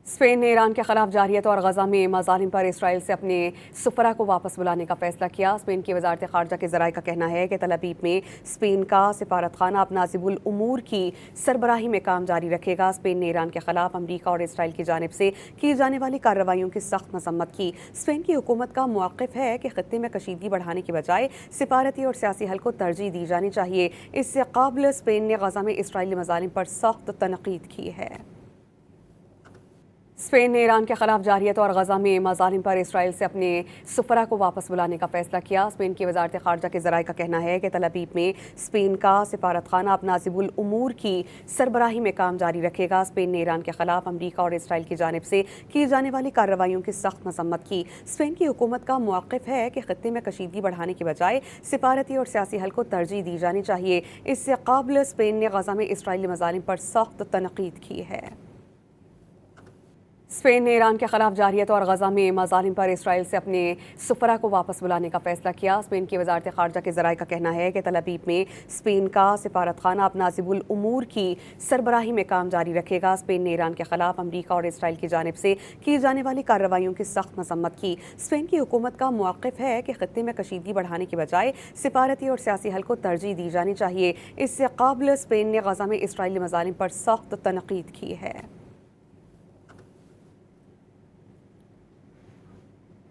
Spain ने Iran के खिलाफ जारियत और गजा में मज़ालिम पर इसराइल से अपने सफ़रा को वापस बुलाने का फैसला किया। स्पेन की वजारत ख़ारजा के ज़राए का कहना है कि तल अवीव में स्पेन का सिफारतखाना अब नाज़िबुल उमूर की सरबराही में काम जारी रखेगा। स्पेन ने ईरान के खिलाफ अमरीका और इसराइल की जानिब से की जाने वाली कार्रवाइयों की सख्त मजम्मत की। स्पेन की हुकूमत का मौक़िफ़ है कि ख़ित्ते में कशीदगी बढ़ाने की बजाय सिफारती और सियासी हल को तरजीह दी जानी चाहिए। इससे क़ब्ल स्पेन ने गजा में इसराइली मज़ालिम पर सख्त तनक़ीद की है। स्पेन ने ईरान के खिलाफ जारियत और गजा में मज़ालिम पर इसराइल से अपने सफ़रा को वापस बुलाने का फैसला किया। स्पेन की वजारत ख़ारजा के ज़राए का कहना है कि तल अवीव में स्पेन का सिफारतखाना अब नाज़िबुल उमूर की सरबराही में काम जारी रखेगा। स्पेन ने ईरान के खिलाफ अमरीका और इसराइल की जानिब से की जाने वाली कार्रवाइयों की सख्त मजम्मत की। स्पेन की हुकूमत का मौक़िफ़ है कि ख़ित्ते में कशीदगी बढ़ाने की बजाय सिफारती और सियासी हल को तरजीह दी जानी चाहिए। इससे क़ब्ल स्पेन ने गजा में इसराइली मज़ालिम पर सख्त तनक़ीद की है। स्पेन ने ईरान के खिलाफ जारियत और गजा में मज़ालिम पर इसराइल से अपने सफ़रा को वापस बुलाने का फैसला किया। स्पेन की वजारत ख़ारजा के ज़राए का कहना है कि तल अवीव में स्पेन का सिफारतखाना अब नाज़िबुल उमूर की सरबराही में काम जारी रखेगा। स्पेन ने ईरान के खिलाफ अमरीका और इसराइल की जानिब से की जाने वाली कार्रवाइयों की सख्त मजम्मत की। स्पेन की हुकूमत का मौक़िफ़ है कि ख़ित्ते में कशीदगी बढ़ाने की बजाय सिफारती और सियासी हल को तरजीह दी जानी चाहिए। इससे क़ब्ल स्पेन ने गजा में इसराइली मज़ालिम पर सख्त तनक़ीद की है।